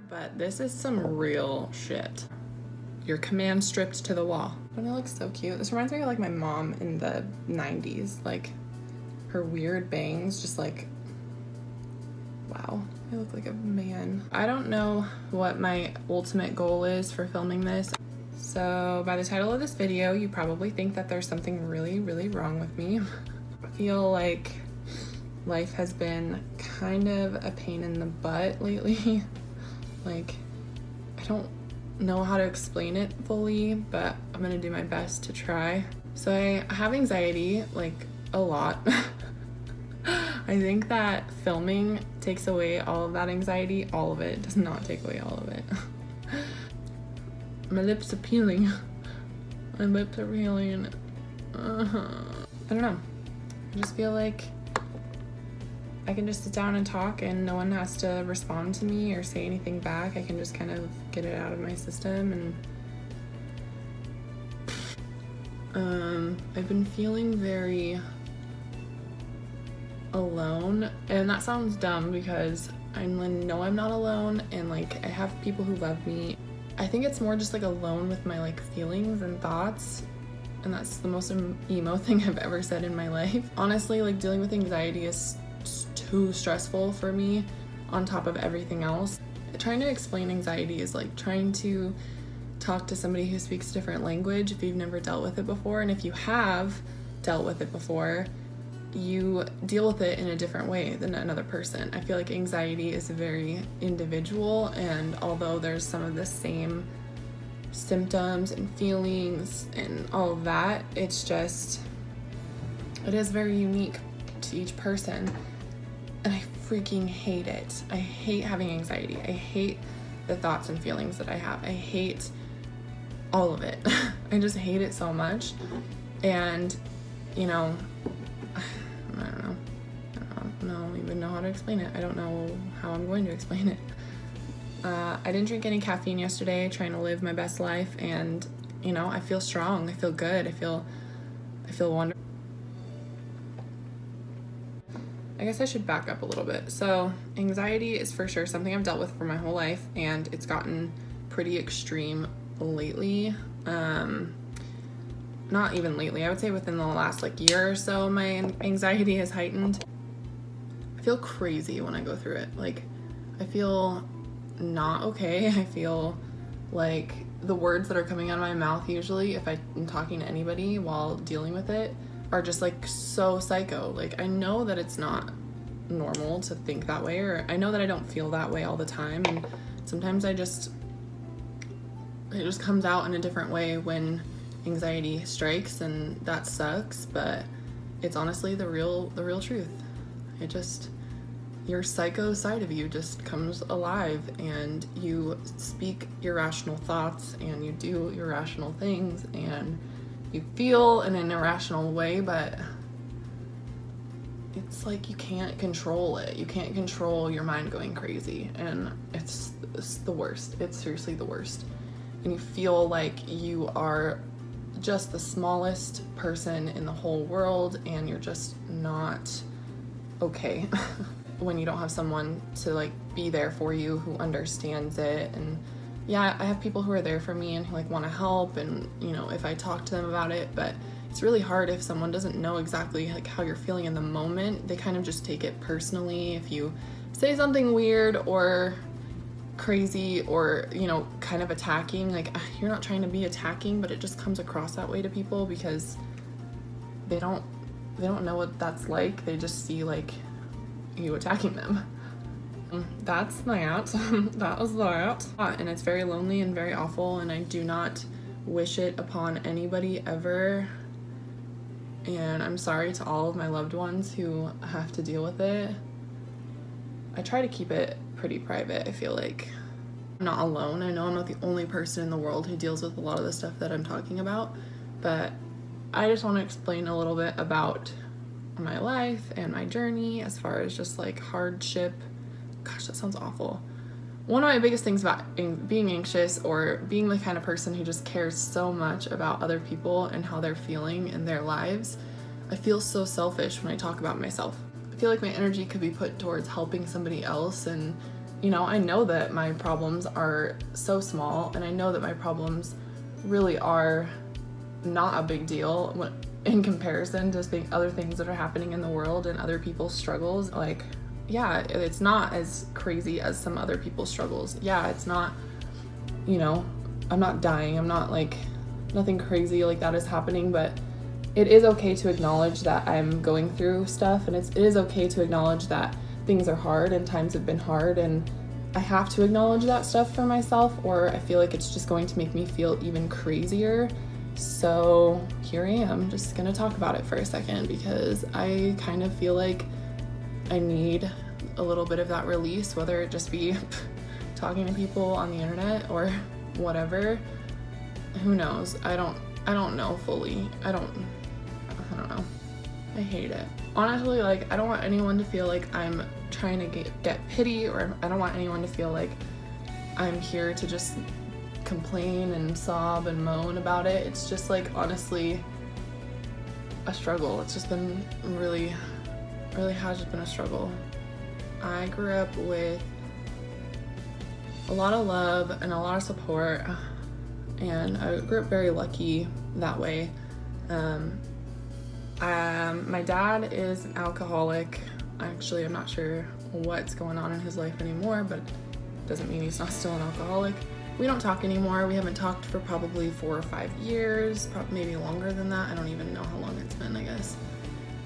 But this is some real shit. Your command stripped to the wall. Don't it look so cute? This reminds me of like my mom in the 90s. Like her weird bangs, just like, wow, I look like a man. I don't know what my ultimate goal is for filming this. So by the title of this video, you probably think that there's something really, really wrong with me. I feel like life has been kind of a pain in the butt lately. Like, I don't know how to explain it fully, but I'm gonna do my best to try. So I have anxiety, like, a lot. I think that filming takes away all of that anxiety. All of it does not take away all of it. My lips are peeling. My lips are peeling. I don't know. I just feel like I can just sit down and talk and no one has to respond to me or say anything back. I can just kind of get it out of my system. And I've been feeling very alone, and that sounds dumb because I know I'm not alone, and like I have people who love me. I think it's more just like alone with my like feelings and thoughts, and that's the most emo thing I've ever said in my life. Honestly, like dealing with anxiety is too stressful for me on top of everything else. Trying to explain anxiety is like trying to talk to somebody who speaks a different language if you've never dealt with it before, and if you have dealt with it before, you deal with it in a different way than another person. I feel like anxiety is very individual, and although there's some of the same symptoms and feelings and all of that, it is very unique to each person, and I freaking hate it. I hate having anxiety. I hate the thoughts and feelings that I have. I hate all of it. I just hate it so much. And, you know, I don't even know how to explain it. I don't know how I'm going to explain it. I didn't drink any caffeine yesterday, trying to live my best life, and you know, I feel strong. I feel good. I feel wonderful. I guess I should back up a little bit. So anxiety is for sure something I've dealt with for my whole life, and it's gotten pretty extreme lately. Not even lately, I would say within the last like year or so, my anxiety has heightened. I feel crazy when I go through it. Like, I feel not okay. I feel like the words that are coming out of my mouth usually, if I'm talking to anybody while dealing with it, are just like so psycho. Like, I know that it's not normal to think that way, or I know that I don't feel that way all the time, and sometimes it just comes out in a different way when anxiety strikes, and that sucks, but it's honestly the real truth. Your psycho side of you just comes alive, and you speak irrational thoughts, and you do irrational things, and you feel in an irrational way, but it's like you can't control it. You can't control your mind going crazy, and it's the worst. It's seriously the worst. And you feel like you are just the smallest person in the whole world, and you're just not okay when you don't have someone to like be there for you who understands it. And yeah, I have people who are there for me and who like want to help, and you know, if I talk to them about it, but it's really hard if someone doesn't know exactly like how you're feeling in the moment. They kind of just take it personally if you say something weird or crazy or, you know, kind of attacking. Like, you're not trying to be attacking, but it just comes across that way to people because they don't know what that's like. They just see like you attacking them. That's that. That was that. And it's very lonely and very awful, and I do not wish it upon anybody ever. And I'm sorry to all of my loved ones who have to deal with it. I try to keep it pretty private. I feel like I'm not alone. I know I'm not the only person in the world who deals with a lot of the stuff that I'm talking about, but I just want to explain a little bit about my life and my journey as far as just like hardship. Gosh, that sounds awful. One of my biggest things about being anxious, or being the kind of person who just cares so much about other people and how they're feeling in their lives, I feel so selfish when I talk about myself. I feel like my energy could be put towards helping somebody else and, you know, I know that my problems are so small, and I know that my problems really are not a big deal in comparison to other things that are happening in the world and other people's struggles. Like, yeah, it's not as crazy as some other people's struggles. Yeah, it's not, you know, I'm not dying. I'm not like, nothing crazy like that is happening, but it is okay to acknowledge that I'm going through stuff, and it is okay to acknowledge that things are hard and times have been hard, and I have to acknowledge that stuff for myself, or I feel like it's just going to make me feel even crazier. So here I am, just gonna talk about it for a second, because I kind of feel like I need a little bit of that release, whether it just be talking to people on the internet or whatever. Who knows? I don't know fully. I don't know. I hate it. Honestly, like, I don't want anyone to feel like I'm trying to get pity, or I don't want anyone to feel like I'm here to just complain and sob and moan about it. It's just like, honestly, a struggle. It's just been really has just been a struggle. I grew up with a lot of love and a lot of support, and I grew up very lucky that way. My dad is an alcoholic. Actually, I'm not sure what's going on in his life anymore, but it doesn't mean he's not still an alcoholic. We don't talk anymore. We haven't talked for probably 4 or 5 years, maybe longer than that. I don't even know how long it's been, I guess.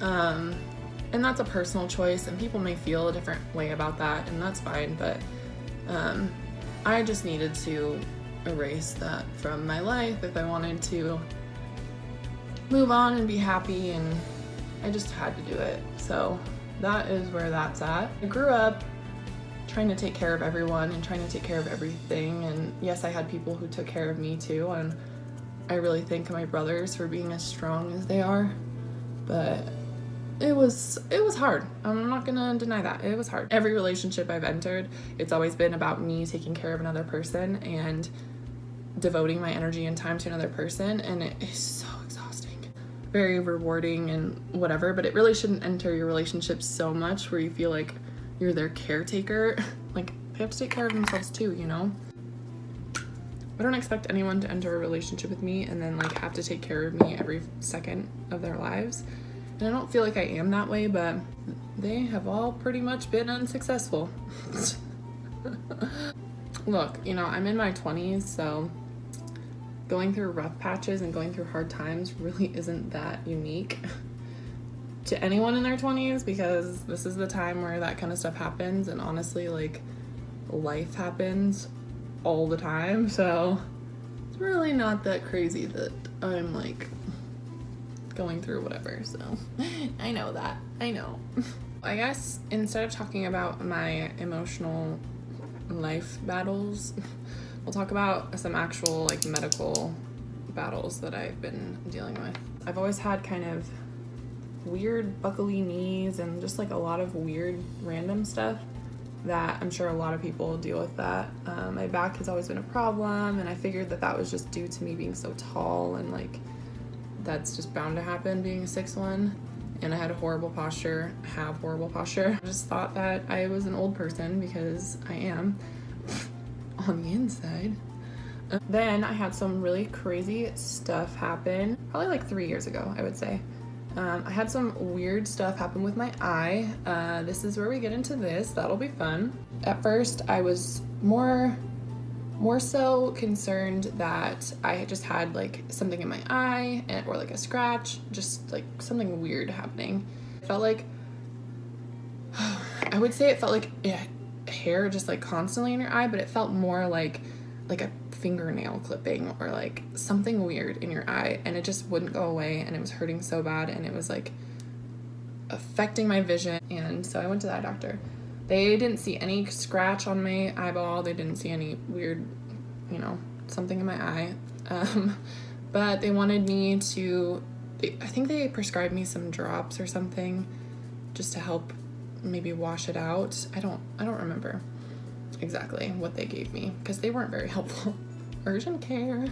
And that's a personal choice, and people may feel a different way about that, and that's fine, but I just needed to erase that from my life if I wanted to move on and be happy, and I just had to do it. So that is where that's at. I grew up trying to take care of everyone and trying to take care of everything, and yes, I had people who took care of me too, and I really thank my brothers for being as strong as they are, but it was hard. I'm not gonna deny that. It was hard. Every relationship I've entered, it's always been about me taking care of another person and devoting my energy and time to another person, and it is so exhausting. Very rewarding and whatever, but it really shouldn't enter your relationship so much where you feel like you're their caretaker. Like, they have to take care of themselves too, you know? I don't expect anyone to enter a relationship with me and then like have to take care of me every second of their lives. And I don't feel like I am that way, but they have all pretty much been unsuccessful. Look, you know, I'm in my 20s, so going through rough patches and going through hard times really isn't that unique to anyone in their 20s, because this is the time where that kind of stuff happens, and honestly, like, life happens all the time, so it's really not that crazy that I'm like going through whatever. So I know that. I know. I guess instead of talking about my emotional life battles, we'll talk about some actual like medical battles that I've been dealing with. I've always had kind of weird buckly knees and just like a lot of weird random stuff that I'm sure a lot of people deal with that. My back has always been a problem, and I figured that was just due to me being so tall, and like that's just bound to happen being a 6'1", and I had horrible posture. I just thought that I was an old person, because I am on the inside. Then I had some really crazy stuff happen, probably like 3 years ago, I would say. I had some weird stuff happen with my eye. This is where we get into this. That'll be fun. At first, I was more so concerned that I just had like something in my eye, or like a scratch, just like something weird happening. It felt like, I would say it felt like hair just like constantly in your eye, but it felt more like a fingernail clipping or like something weird in your eye, and it just wouldn't go away, and it was hurting so bad, and it was like affecting my vision. And so I went to the eye doctor. They didn't see any scratch on my eyeball. They didn't see any weird, something in my eye. But they wanted me to, I think they prescribed me some drops or something just to help maybe wash it out. I don't remember exactly what they gave me, because they weren't very helpful. Urgent care.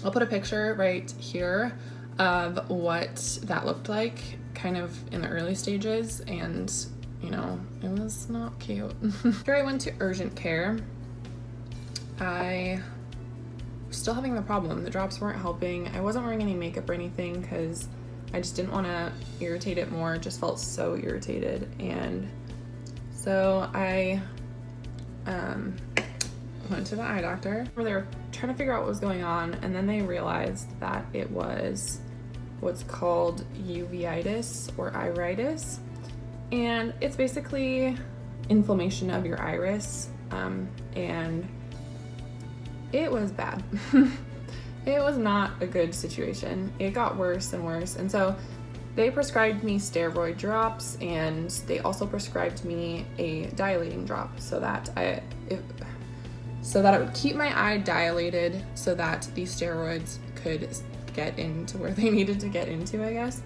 I'll put a picture right here of what that looked like kind of in the early stages, and you know, it was not cute. After I went to urgent care, I was still having the problem. The drops weren't helping. I wasn't wearing any makeup or anything because I just didn't want to irritate it more. It just felt so irritated. And so I went to the eye doctor where they were trying to figure out what was going on, and then they realized that it was what's called uveitis or iritis, and it's basically inflammation of your iris, and it was bad. It was not a good situation. It got worse and worse, and so they prescribed me steroid drops, and they also prescribed me a dilating drop so that it would keep my eye dilated so that these steroids could get into where they needed to get into, I guess.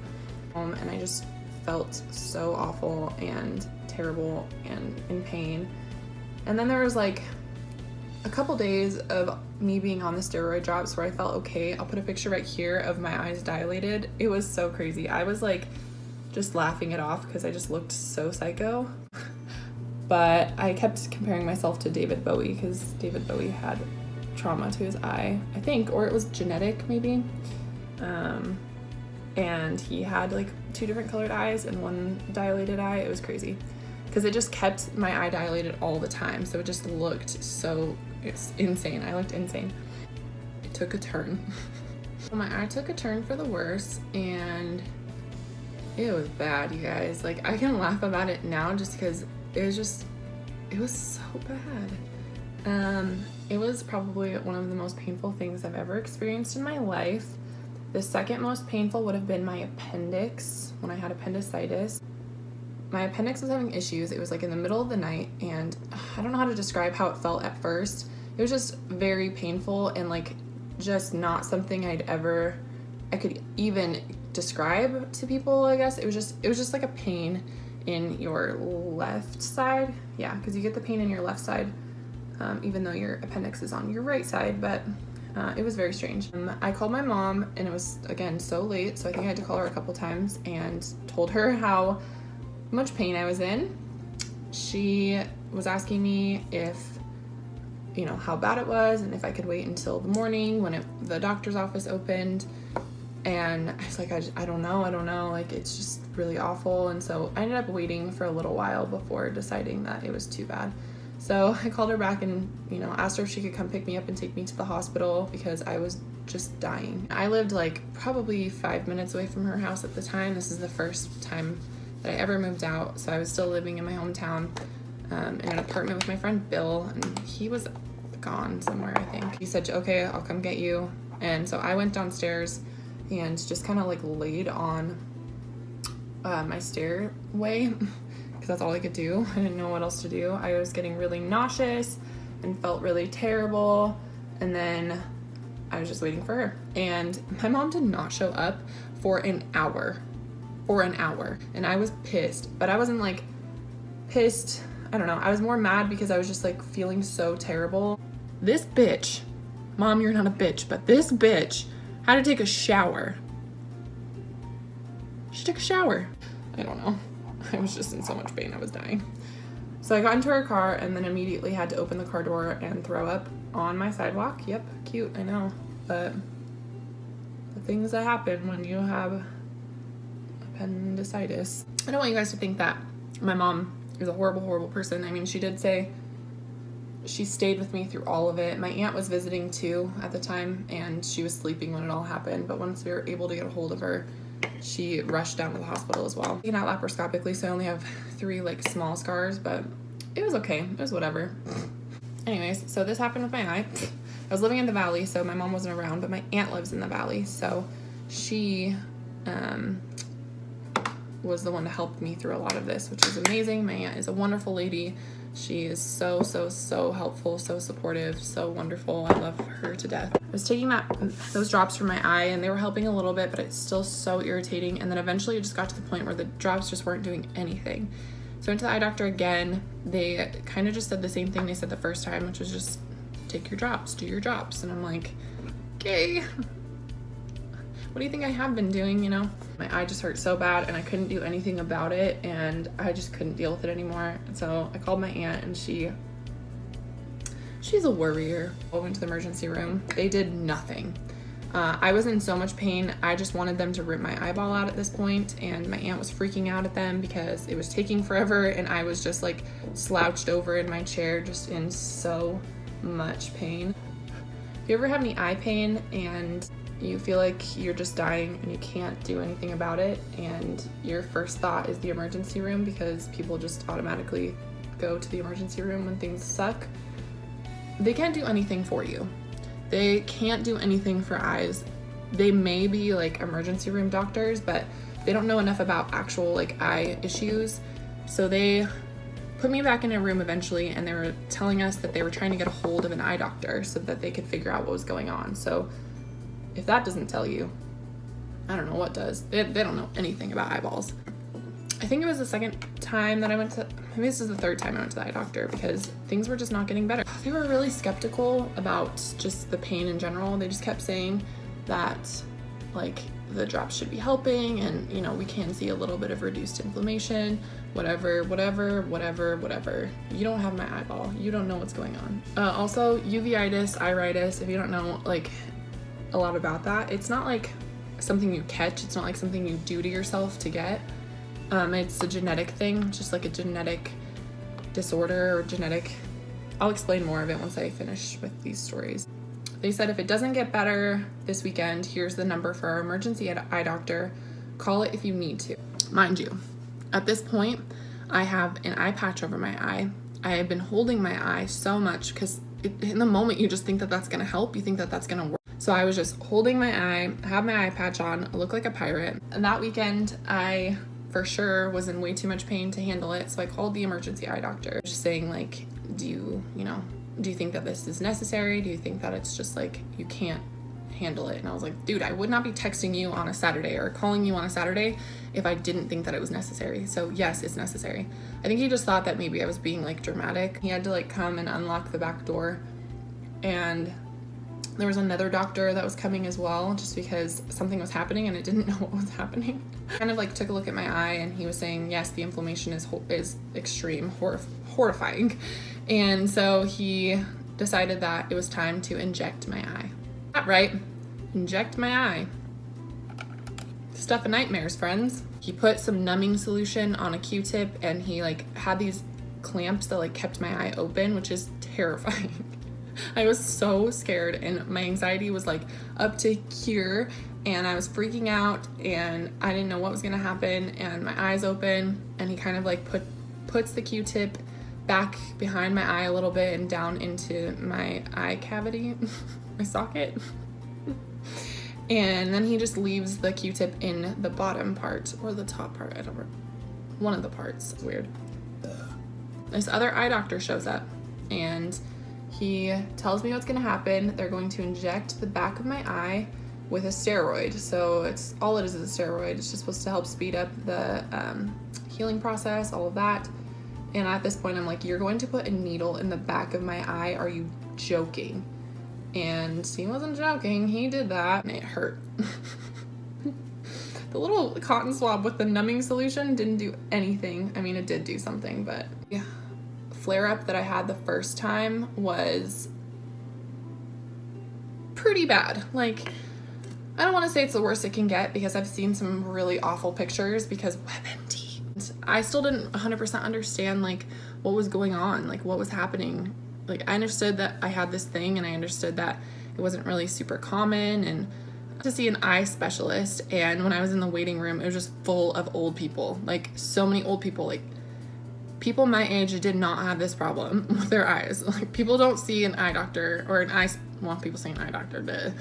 And I just felt so awful and terrible and in pain. And then there was like a couple days of me being on the steroid drops where I felt okay. I'll put a picture right here of my eyes dilated. It was so crazy. I was like just laughing it off because I just looked so psycho. But I kept comparing myself to David Bowie because David Bowie had trauma to his eye, I think, or it was genetic maybe. And he had like 2 different colored eyes and 1 dilated eye. It was crazy because it just kept my eye dilated all the time. So it just looked it's insane. I looked insane. It took a turn. My eye took a turn for the worse, and it was bad, you guys. Like, I can laugh about it now just because it was so bad. It was probably one of the most painful things I've ever experienced in my life. The second most painful would have been my appendix when I had appendicitis. My appendix was having issues. It was like in the middle of the night, and I don't know how to describe how it felt at first. It was just very painful and like just not something I could even describe to people, I guess. It was just like a pain in your left side. Yeah, because you get the pain in your left side, even though your appendix is on your right side, but it was very strange. I called my mom, and it was, again, so late, so I think I had to call her a couple times and told her how much pain I was in. She was asking me if, you know, how bad it was and if I could wait until the morning when the doctor's office opened. And I was like, I don't know, like, it's just really awful. And so I ended up waiting for a little while before deciding that it was too bad. So I called her back and, you know, asked her if she could come pick me up and take me to the hospital because I was just dying. I lived like probably 5 minutes away from her house at the time. This is the first time that I ever moved out. So I was still living in my hometown, in an apartment with my friend Bill, and he was gone somewhere, I think. He said, okay, I'll come get you. And so I went downstairs and just kind of like laid on my stairway because that's all I could do. I didn't know what else to do. I was getting really nauseous and felt really terrible, and then I was just waiting for her. And my mom did not show up for an hour. And I was pissed, but I wasn't like pissed, I don't know, I was more mad because I was just like feeling so terrible. This bitch, Mom, you're not a bitch, but this bitch had to take a shower. She took a shower. I don't know. I was just in so much pain. I was dying. So I got into her car and then immediately had to open the car door and throw up on my sidewalk. Yep, cute, I know. But the things that happen when you have appendicitis. I don't want you guys to think that my mom is a horrible, horrible person. I mean, she did say she stayed with me through all of it. My aunt was visiting too at the time, and she was sleeping when it all happened. But once we were able to get a hold of her, she rushed down to the hospital as well. Taken out laparoscopically, so I only have 3 like small scars, but it was okay. It was whatever. Anyways, so this happened with my eye. I was living in the valley, so my mom wasn't around, but my aunt lives in the valley, so she was the one to help me through a lot of this, which is amazing. My aunt is a wonderful lady. She is so, so, so helpful, so supportive, so wonderful. I love her to death. I was taking those drops for my eye, and they were helping a little bit, but it's still so irritating. And then eventually it just got to the point where the drops just weren't doing anything. So I went to the eye doctor again. They kind of just said the same thing they said the first time, which was just take your drops, do your drops. And I'm like, okay. what do you think I have been doing, you know? My eye just hurt so bad and I couldn't do anything about it, and I just couldn't deal with it anymore. So I called my aunt, and she's a worrier. I went to the emergency room. They did nothing. I was in so much pain. I just wanted them to rip my eyeball out at this point, and my aunt was freaking out at them because it was taking forever, and I was just like slouched over in my chair, just in so much pain. If you ever have any eye pain and you feel like you're just dying and you can't do anything about it, and your first thought is the emergency room because people just automatically go to the emergency room when things suck, they can't do anything for you. They can't do anything for eyes. They may be like emergency room doctors, but they don't know enough about actual like eye issues. So they put me back in a room eventually, and they were telling us that they were trying to get a hold of an eye doctor so that they could figure out what was going on. So if that doesn't tell you, I don't know what does. They don't know anything about eyeballs. I think it was the second time that I went to, maybe this is the third time I went to the eye doctor, because things were just not getting better. They were really skeptical about just the pain in general. They just kept saying that like the drops should be helping, and you know, we can see a little bit of reduced inflammation, whatever. You don't have my eyeball. You don't know what's going on. Also, uveitis, iritis, if you don't know like a lot about that, it's not like something you catch. It's not like something you do to yourself to get. It's a genetic thing, just like a genetic disorder or genetic. I'll explain more of it once I finish with these stories. They said if it doesn't get better this weekend, here's the number for our emergency eye doctor. Call it if you need to. Mind you, at this point, I have an eye patch over my eye. I have been holding my eye so much because in the moment you just think that that's gonna help. You think that that's gonna work. So I was just holding my eye, have my eye patch on, look like a pirate. And that weekend, I for sure was in way too much pain to handle it. So I called the emergency eye doctor, just saying like, do you think that this is necessary? Do you think that it's just like, you can't handle it? And I was like, dude, I would not be texting you on a Saturday or calling you on a Saturday if I didn't think that it was necessary. So yes, it's necessary. I think he just thought that maybe I was being like dramatic. He had to like come and unlock the back door, and there was another doctor that was coming as well, just because something was happening and it didn't know what was happening. Kind of like took a look at my eye, and he was saying, yes, the inflammation is extreme, horrifying. And so he decided that it was time to inject my eye. Right? Inject my eye. Stuff of nightmares, friends. He put some numbing solution on a Q-tip, and he like had these clamps that like kept my eye open, which is terrifying. I was so scared, and my anxiety was like up to here, and I was freaking out, and I didn't know what was gonna happen, and my eyes open, and he kind of like puts the Q-tip back behind my eye a little bit and down into my eye cavity, my socket. And then he just leaves the Q-tip in the bottom part or the top part, I don't remember. One of the parts. It's weird. This other eye doctor shows up, and he tells me what's gonna happen. They're going to inject the back of my eye with a steroid. So it's all it is a steroid. It's just supposed to help speed up the healing process, all of that. And at this point, I'm like, you're going to put a needle in the back of my eye? Are you joking? And he wasn't joking. He did that, and it hurt. The little cotton swab with the numbing solution didn't do anything. I mean, it did do something, but yeah. Flare-up that I had the first time was pretty bad. Like, I don't want to say it's the worst it can get, because I've seen some really awful pictures, because WebMD. I still didn't 100% understand like what was going on, like what was happening. Like, I understood that I had this thing, and I understood that it wasn't really super common, and to see an eye specialist. And when I was in the waiting room, it was just full of old people, like so many old people, like people my age did not have this problem with their eyes. Like, people don't see an eye doctor or people say an eye doctor,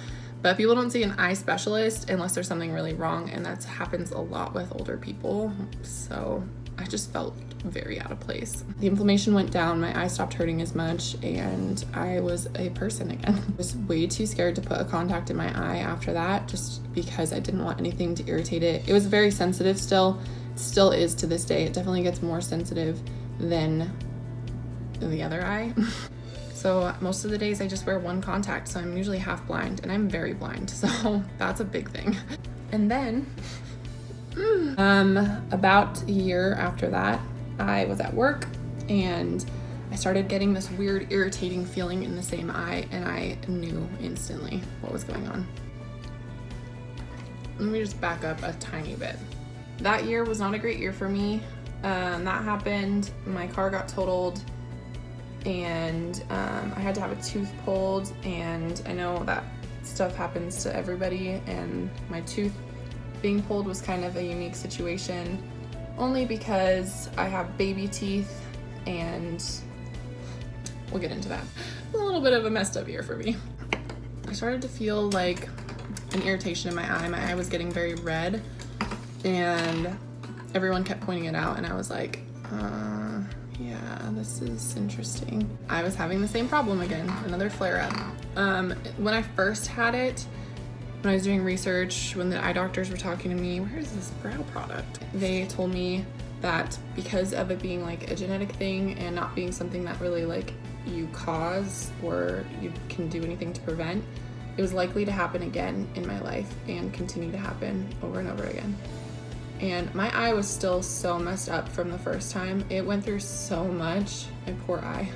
but people don't see an eye specialist unless there's something really wrong, and that happens a lot with older people. So I just felt very out of place. The inflammation went down, my eye stopped hurting as much, and I was a person again. I was way too scared to put a contact in my eye after that, just because I didn't want anything to irritate it. It was very sensitive still is to this day. It definitely gets more sensitive than the other eye. So So most of the days I just wear one contact, so I'm usually half blind, and I'm very blind, so that's a big thing. And then, about a year after that, I was at work and I started getting this weird irritating feeling in the same eye, and I knew instantly what was going on. Let me just back up a tiny bit. That year was not a great year for me. That happened, my car got totaled, and I had to have a tooth pulled, and I know that stuff happens to everybody, and my tooth being pulled was kind of a unique situation, only because I have baby teeth, and we'll get into that. A little bit of a messed up year for me. I started to feel like an irritation in my eye. My eye was getting very red, and everyone kept pointing it out, and I was like, yeah, this is interesting. I was having the same problem again, another flare-up. When I first had it, when I was doing research, when the eye doctors were talking to me, where is this brow product? They told me that because of it being like a genetic thing and not being something that really like you cause or you can do anything to prevent, it was likely to happen again in my life and continue to happen over and over again. And my eye was still so messed up from the first time. It went through so much, my poor eye,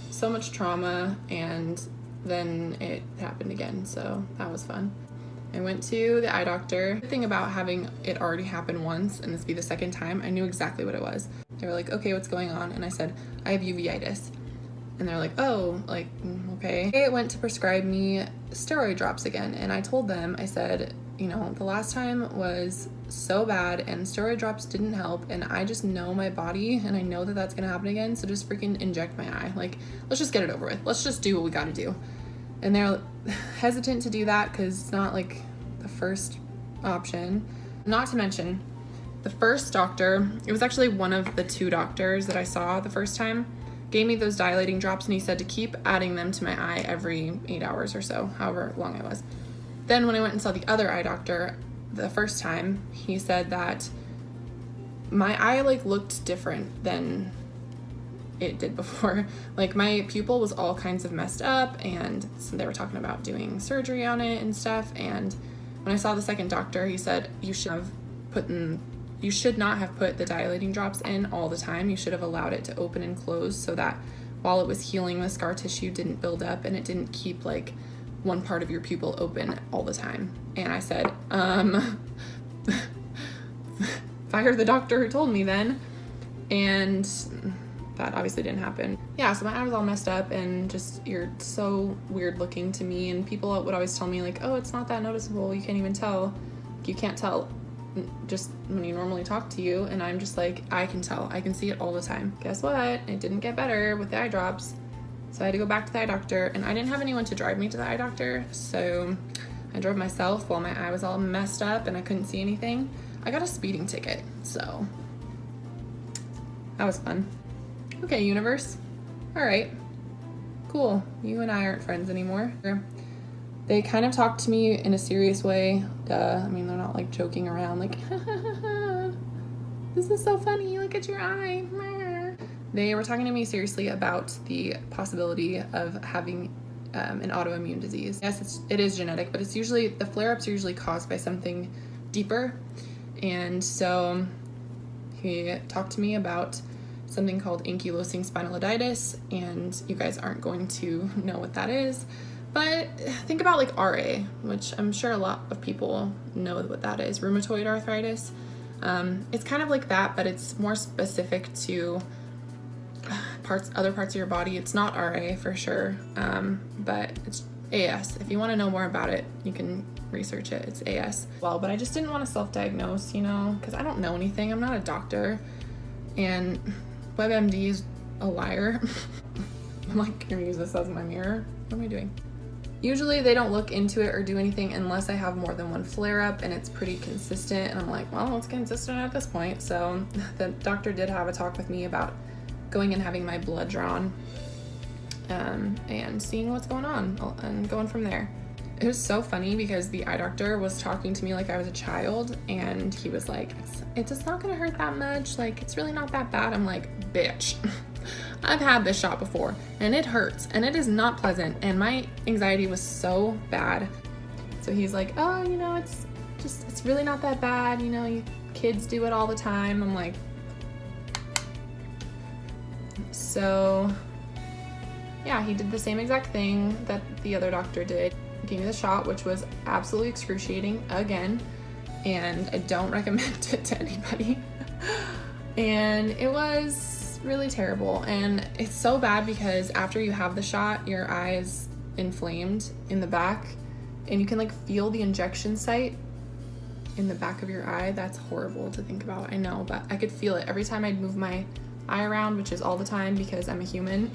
so much trauma, and then it happened again, so that was fun. I went to the eye doctor. The thing about having it already happen once and this be the second time, I knew exactly what it was. They were like, okay, what's going on? And I said, I have uveitis. And they're like, oh, like, okay. They went to prescribe me steroid drops again. And I told them, I said, you know, the last time was so bad and steroid drops didn't help, and I just know my body and I know that that's gonna happen again, so just freaking inject my eye. Like, let's just get it over with. Let's just do what we gotta do. And they're hesitant to do that because it's not like the first option. Not to mention, the first doctor, it was actually one of the two doctors that I saw the first time, gave me those dilating drops, and he said to keep adding them to my eye every 8 hours or so, however long I was. Then when I went and saw the other eye doctor the first time, he said that my eye like looked different than it did before. Like, my pupil was all kinds of messed up, and so they were talking about doing surgery on it and stuff. And when I saw the second doctor, he said you should not have put the dilating drops in all the time. You should have allowed it to open and close so that while it was healing, the scar tissue didn't build up and it didn't keep like one part of your pupil open all the time. And I said, fire the doctor who told me then. And that obviously didn't happen. Yeah, so my eye was all messed up, and just, you're so weird looking to me, and people would always tell me like, oh, it's not that noticeable, you can't even tell. You can't tell just when you normally talk to you. And I'm just like, I can tell, I can see it all the time. Guess what? It didn't get better with the eye drops. So I had to go back to the eye doctor, and I didn't have anyone to drive me to the eye doctor, so I drove myself while my eye was all messed up and I couldn't see anything. I got a speeding ticket, so that was fun. Okay, universe. All right, cool. You and I aren't friends anymore. They kind of talked to me in a serious way. Duh. I mean, they're not like joking around like, this is so funny, look at your eye. They were talking to me seriously about the possibility of having an autoimmune disease. Yes, it is genetic, but it's usually, the flare-ups are usually caused by something deeper. And so he talked to me about something called ankylosing spondylitis, and you guys aren't going to know what that is, but think about like RA, which I'm sure a lot of people know what that is, rheumatoid arthritis. It's kind of like that, but it's more specific to other parts of your body. It's not RA for sure, but it's AS. If you want to know more about it, you can research it. It's AS. Well, but I just didn't want to self-diagnose, you know, because I don't know anything. I'm not a doctor, and WebMD is a liar. I'm like, gonna use this as my mirror. What am I doing? Usually they don't look into it or do anything unless I have more than one flare-up and it's pretty consistent, and I'm like, well, it's consistent at this point. So the doctor did have a talk with me about going and having my blood drawn, and seeing what's going on and going from there. It was so funny because the eye doctor was talking to me like I was a child, and he was like, it's just not gonna hurt that much, like it's really not that bad. I'm like, bitch, I've had this shot before and it hurts and it is not pleasant and my anxiety was so bad. So he's like, oh, you know, it's really not that bad. You know, you kids do it all the time. I'm like, so yeah, he did the same exact thing that the other doctor did. He gave me the shot, which was absolutely excruciating again, and I don't recommend it to anybody. And it was really terrible, and it's so bad because after you have the shot, your eye is inflamed in the back, and you can like feel the injection site in the back of your eye. That's horrible to think about, I know, but I could feel it every time I'd move my eye around, which is all the time because I'm a human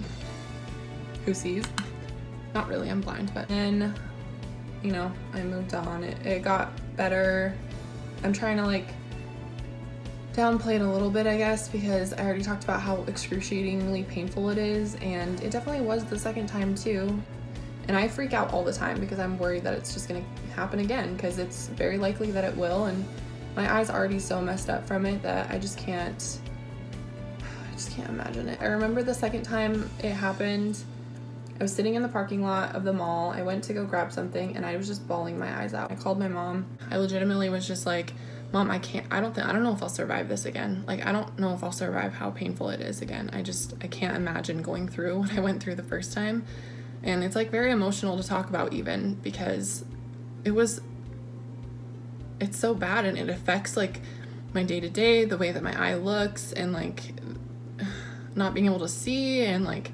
who sees. Not really, I'm blind. But then, you know, I moved on. It got better. I'm trying to like downplay it a little bit, I guess, because I already talked about how excruciatingly painful it is, and it definitely was the second time too. And I freak out all the time because I'm worried that it's just gonna happen again, because it's very likely that it will, and my eye's already so messed up from it that I just can't imagine it. I remember the second time it happened, I was sitting in the parking lot of the mall. I went to go grab something and I was just bawling my eyes out. I called my mom. I legitimately was just like, Mom, I don't know if I'll survive this again. Like, I don't know if I'll survive how painful it is again. I can't imagine going through what I went through the first time. And it's like very emotional to talk about even, because it's so bad and it affects like my day-to-day, the way that my eye looks, and like not being able to see, and like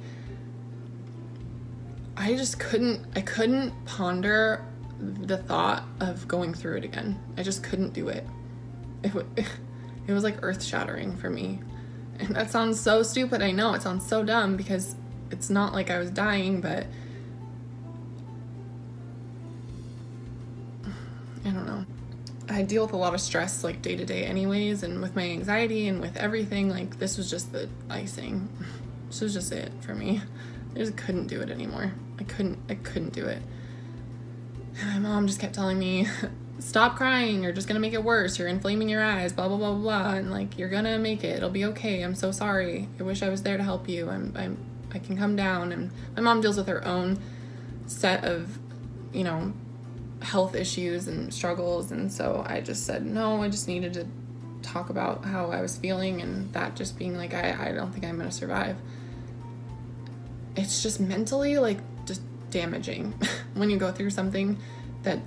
I couldn't ponder the thought of going through it again. I just couldn't do it. It was like earth-shattering for me. And that sounds so stupid, I know, it sounds so dumb because it's not like I was dying, but I don't know. I deal with a lot of stress like day to day anyways, and with my anxiety and with everything, like this was just the icing. This was just it for me. I just couldn't do it anymore. I couldn't do it. And my mom just kept telling me, stop crying, you're just gonna make it worse, you're inflaming your eyes, blah blah blah blah, and like you're gonna make it, it'll be okay, I'm so sorry, I wish I was there to help you, I can come down. And my mom deals with her own set of, you know, health issues and struggles, and so I just said no, I just needed to talk about how I was feeling, and that just being like, I don't think I'm gonna survive. It's just mentally like just damaging when you go through something that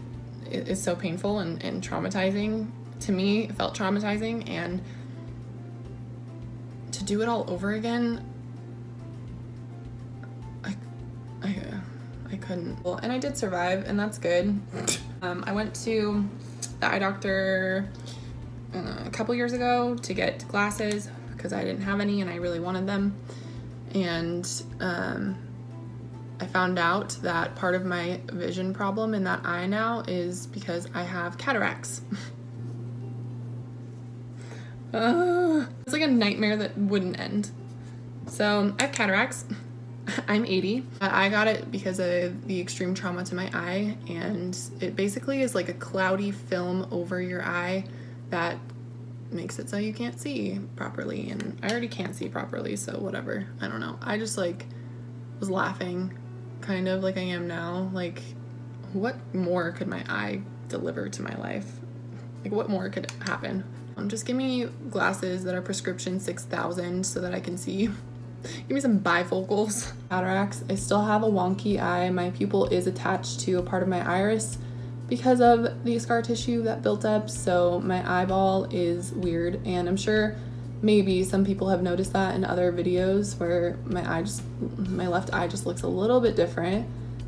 is so painful and traumatizing. To me, it felt traumatizing, and to do it all over again, I couldn't. Well, and I did survive, and that's good. I went to the eye doctor a couple years ago to get glasses because I didn't have any and I really wanted them. And I found out that part of my vision problem in that eye now is because I have cataracts. It's like a nightmare that wouldn't end. So I have cataracts. I'm 80. I got it because of the extreme trauma to my eye, and it basically is like a cloudy film over your eye that makes it so you can't see properly, and I already can't see properly, so whatever. I don't know. I just like was laughing kind of like I am now. Like, what more could my eye deliver to my life? Like, what more could happen? Just give me glasses that are prescription 6,000 so that I can see. Give me some bifocals. Cataracts. I still have a wonky eye. My pupil is attached to a part of my iris because of the scar tissue that built up, so my eyeball is weird, and I'm sure maybe some people have noticed that in other videos where my left eye just looks a little bit different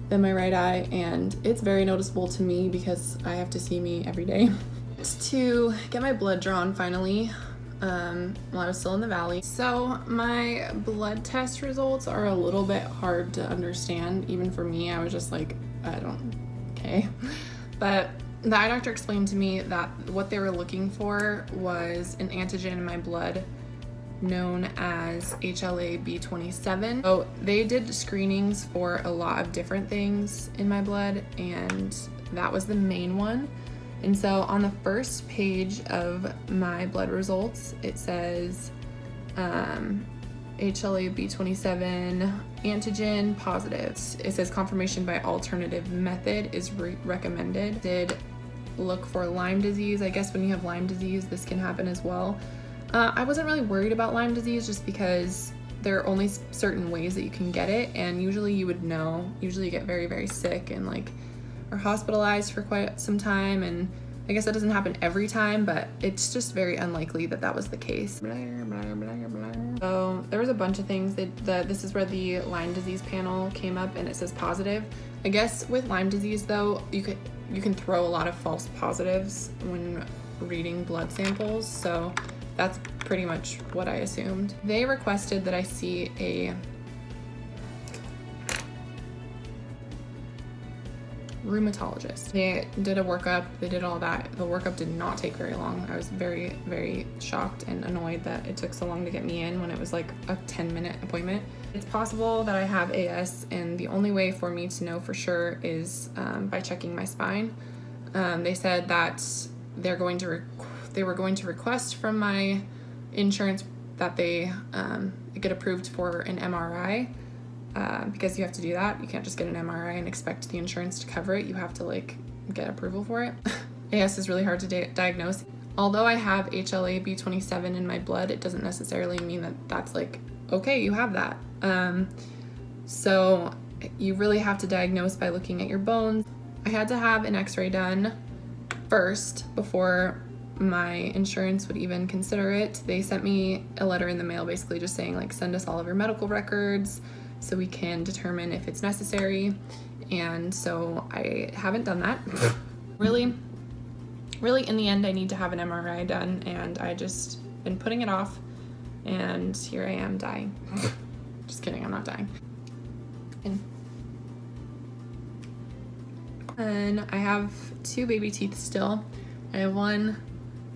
than my right eye, and it's very noticeable to me because I have to see me every day. To get my blood drawn finally while I was still in the valley. So my blood test results are a little bit hard to understand, even for me. I was just like, okay. But the eye doctor explained to me that what they were looking for was an antigen in my blood known as HLA-B27. So they did screenings for a lot of different things in my blood, and that was the main one. And so on the first page of my blood results, it says HLA-B27 antigen positive. It says confirmation by alternative method is recommended. Did look for Lyme disease. I guess when you have Lyme disease, this can happen as well. I wasn't really worried about Lyme disease just because there are only certain ways that you can get it, and usually you would know. Usually you get very, very sick and like are hospitalized for quite some time, and I guess that doesn't happen every time, but it's just very unlikely that that was the case. So there was a bunch of things that this is where the Lyme disease panel came up, and it says positive. I guess with Lyme disease though, you can throw a lot of false positives when reading blood samples, so that's pretty much what I assumed. They requested that I see a rheumatologist. They did a workup, they did all that. The workup did not take very long. I was very, very shocked and annoyed that it took so long to get me in when it was like a 10-minute appointment. It's possible that I have AS, and the only way for me to know for sure is by checking my spine. They said that they were going to request from my insurance that they get approved for an MRI. Because you have to do that. You can't just get an MRI and expect the insurance to cover it. You have to like get approval for it. AS is really hard to diagnose. Although I have HLA-B27 in my blood, it doesn't necessarily mean that that's like, okay, you have that. So you really have to diagnose by looking at your bones. I had to have an x-ray done first before my insurance would even consider it. They sent me a letter in the mail basically just saying like, send us all of your medical records so we can determine if it's necessary. And so I haven't done that. Really in the end, I need to have an MRI done, and I just been putting it off, and here I am dying. Just kidding, I'm not dying. And I have 2 baby teeth still. I have one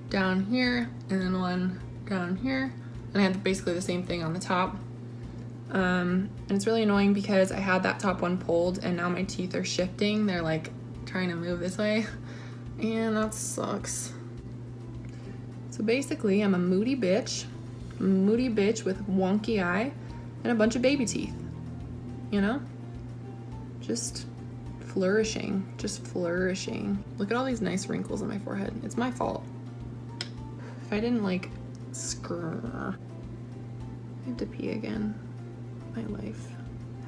down here and then one down here, and I had basically the same thing on the top. And it's really annoying because I had that top one pulled, and now my teeth are shifting. They're like trying to move this way, and that sucks. So basically I'm a moody bitch with wonky eye and a bunch of baby teeth, you know? Just flourishing. Look at all these nice wrinkles on my forehead. It's my fault. If I didn't like I have to pee again. My life.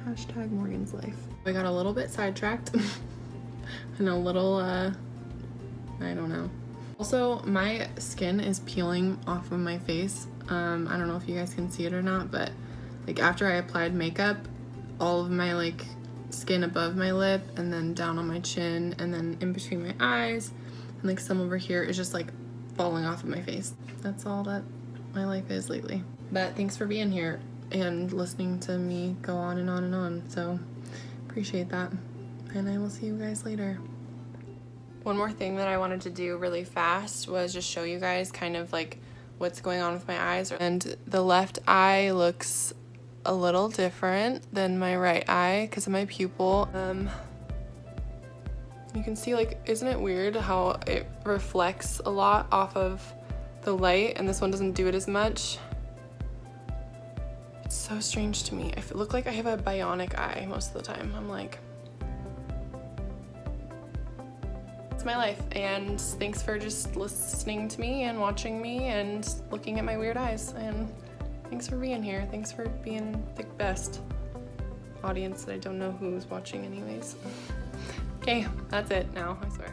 Hashtag Morgan's life. I got a little bit sidetracked and a little, I don't know. Also, my skin is peeling off of my face. I don't know if you guys can see it or not, but like after I applied makeup, all of my like skin above my lip and then down on my chin and then in between my eyes and like some over here is just like falling off of my face. That's all that my life is lately. But thanks for being here and listening to me go on and on and on. So appreciate that. And I will see you guys later. One more thing that I wanted to do really fast was just show you guys kind of like what's going on with my eyes. And the left eye looks a little different than my right eye because of my pupil. You can see like, isn't it weird how it reflects a lot off of the light and this one doesn't do it as much? It's so strange to me. I look like I have a bionic eye most of the time. I'm like, it's my life, and thanks for just listening to me and watching me and looking at my weird eyes, and thanks for being here. Thanks for being the best audience that I don't know who's watching anyways. Okay, that's it now, I swear.